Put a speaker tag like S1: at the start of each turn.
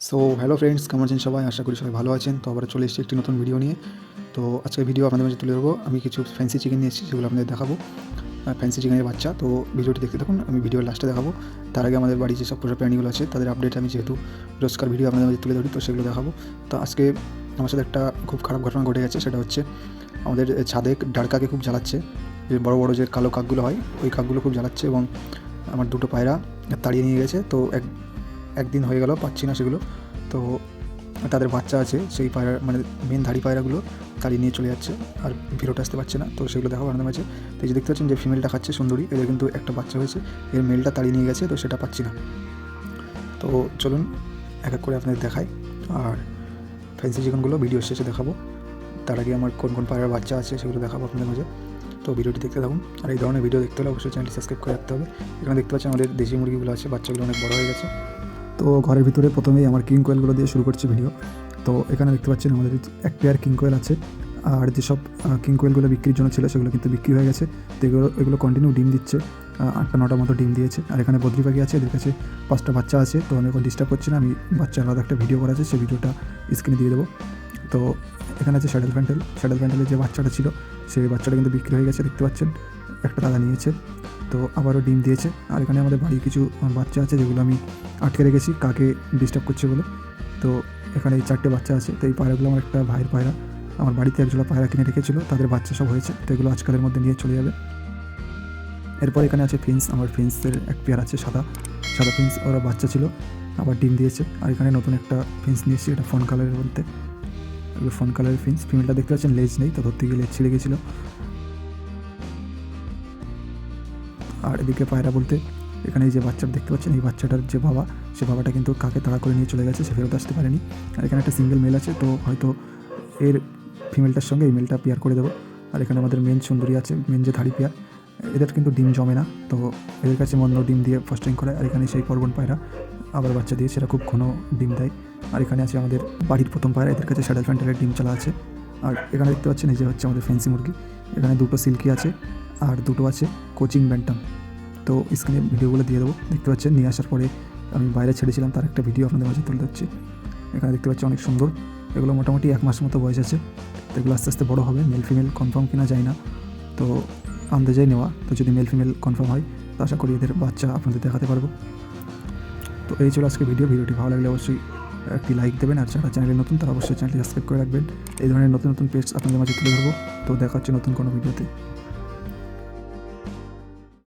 S1: So hello friends, কেমন আছেন সবাই? আশা করি সবাই ভালো আছেন। তো আবার চলে এসেছি একটি নতুন ভিডিও নিয়ে। তো আজকের ভিডিও আপনাদের মাঝে তুলে ধরবো। আমি কিছু ফ্যান্সি চিকেন নিয়ে এসেছি, যেগুলো আপনাদের দেখাবো। ফ্যান্সি চিকেনের বাচ্চা। তো ভিডিওটি দেখতে থাকুন, আমি ভিডিওর লাস্টে দেখাবো। তার আগে আমাদের বাড়ির যেসব পোষা প্রাণীগুলো আছে তাদের আপডেট আমি যেহেতু রোজকার ভিডিও আপনাদের মাঝে তুলে ধরি, তো সেগুলো দেখাবো। তো আজকে আমার সাথে একটা খুব খারাপ ঘটনা ঘটে গেছে। সেটা হচ্ছে আমাদের ছাদে ডাড়কাকে খুব জ্বালাচ্ছে। যে বড় বড় যে কালো কাকগুলো হয়, ওই কাকগুলো খুব জ্বালাচ্ছে এবং আমার দুটো পায়রা তাড়িয়ে নিয়ে গেছে। তো একদিন হয়ে গেল, পাচ্ছি না সেগুলো। তো তাদের বাচ্চা আছে, সেই পায়রা মানে মেন ধাড়ি পায়রাগুলো তাড়িয়ে নিয়ে চলে যাচ্ছে, আর ফেরত আসতে পারছে না। তো সেগুলো দেখাবো আপনাদের মাঝে। তো এই যে দেখতে পাচ্ছেন যে ফিমেলটা খাচ্ছে সুন্দরী, এদের কিন্তু একটা বাচ্চা হয়েছে, এর মেলটা তাড়িয়ে নিয়ে গেছে, তো সেটা পাচ্ছি না। তো চলুন এক এক করে আপনাদের দেখাই, আর ফ্যান্সি চিকেনগুলো ভিডিও শেষে দেখাবো। তার আগে আমার কোন কোন পায়রার বাচ্চা আছে সেগুলো দেখাবো আপনাদের মাঝে। তো ভিডিওটি দেখতে থাকুন, আর এই ধরনের ভিডিও দেখতে হলে অবশ্যই চ্যানেলটি সাবস্ক্রাইব করে রাখতে হবে। এখানে দেখতে পাচ্ছেন আমাদের দেশি মুরগিগুলো আছে, বাচ্চাগুলো অনেক বড় হয়ে গেছে। তো ঘরের ভিতরে প্রথমেই আমার কিং কোয়েলগুলো দিয়ে শুরু করছি ভিডিও। তো এখানে দেখতে পাচ্ছেন আমাদের এক পেয়ার কিং কোয়েল আছে, আর যেসব কিং কোয়েলগুলো বিক্রির জন্য ছিল সেগুলো কিন্তু বিক্রি হয়ে গেছে। তো এগুলো কন্টিনিউ ডিম দিচ্ছে, 8টা-9টার মতো ডিম দিয়েছে। আর এখানে বদ্রি পাখি আছে, এদের কাছে 5টা বাচ্চা আছে। তো আমি এখন ডিস্টার্ব করছি না, আমি বাচ্চা আলাদা একটা ভিডিও করা আছে, সেই ভিডিওটা স্ক্রিনে দিয়ে দেবো। তো এখানে আছে শ্যাডেল প্যান্টেলের যে বাচ্চাটা ছিল সেই বাচ্চাটা কিন্তু বিক্রি হয়ে গেছে, দেখতে পাচ্ছেন একটা দাদা নিয়েছে। তো আবারও ডিম দিয়েছে। আর এখানে আমাদের বাড়ির কিছু বাচ্চা আছে, যেগুলো আমি আটকে রেখেছি কাকে ডিস্টার্ব করছে বলে। তো এখানে এই 4টে বাচ্চা আছে। তো এই পায়রাগুলো আমার একটা ভাইয়ের পায়রা, আমার বাড়িতে একজোড়া পায়রা কিনে রেখেছিল, তাদের বাচ্চা সব হয়েছে। তো এগুলো আজকালের মধ্যে নিয়ে চলে যাবে। এরপর এখানে আছে ফিন্স, আমার ফিন্সের এক পেয়ার আছে, সাদা সাদা ফিন্স, ওরা বাচ্চা ছিল, আবার ডিম দিয়েছে। আর এখানে নতুন একটা ফিন্স নিয়েছি, এটা ফন কালারের বলতে, এগুলো ফন কালারের ফিন্স। ফিমেলটা দেখতে পাচ্ছেন লেজ নেই, তো ধরতে গিয়ে লেজ ছিঁড়ে গেছিলো। আর এদিকে পায়রা বলতে এখানে এই যে বাচ্চাটা দেখতে পাচ্ছেন, এই বাচ্চাটার যে বাবা, সে বাবাটা কিন্তু কাকে তাড়া করে নিয়ে চলে গেছে, সে ফেরত আসতে পারেনি। আর এখানে একটা সিঙ্গেল মেল আছে, তো হয়তো এর ফিমেলটার সঙ্গে এই মেলটা পেয়ার করে দেবো। আর এখানে আমাদের মেন সুন্দরী আছে, মেন যে ধাড়ি পেয়ার, এদের কিন্তু ডিম জমে না, তো এদের কাছে অন্য ডিম দিয়ে ফার্স্টিং করায়। আর এখানে সেই পর্বন পায়রা আবার বাচ্চা দিয়ে, সেটা খুব ঘন ডিম দেয়। আর এখানে আছে আমাদের বাড়ির প্রথম পায়রা, এদের কাছে শ্যাডেল প্যান্টেলের ডিম চালা আছে। আর এখানে দেখতে পাচ্ছেন এই যে হচ্ছে আমাদের ফ্যান্সি মুরগি, এখানে 2টো সিল্কি আছে আর 2টো আছে কোচিং ব্যান্টাম। তো স্ক্রিনে ভিডিওগুলো দিয়ে দেবো, দেখতে পাচ্ছেন। নিয়ে আসার পরে আমি বাইরে ছেড়েছিলাম, তার একটা ভিডিও আপনাদের মাঝে তুলে দিচ্ছি। এখানে দেখতে পাচ্ছি অনেক সুন্দর, এগুলো মোটামুটি 1 মাস মতো বয়স আছে। তো এগুলো আস্তে আস্তে বড়ো হবে। মেল ফিমেল কনফার্ম কিনা যায় না, তো আন্দাজেই নেওয়া। তো যদি মেল ফিমেল কনফার্ম হয় তো আশা করি এদের বাচ্চা আপনাদের দেখাতে পারবো। তো এই ছিল আজকে ভিডিওটি ভালো লাগলে অবশ্যই একটি লাইক দেবেন, আর যারা চ্যানেলে নতুন তারা অবশ্যই চ্যানেলটি সাবস্ক্রাইব করে রাখবেন। এই ধরনের নতুন নতুন পেজ আপনাদের মাঝে তুলে ধরবো। তো দেখা হচ্ছে নতুন কোনো ভিডিওতে।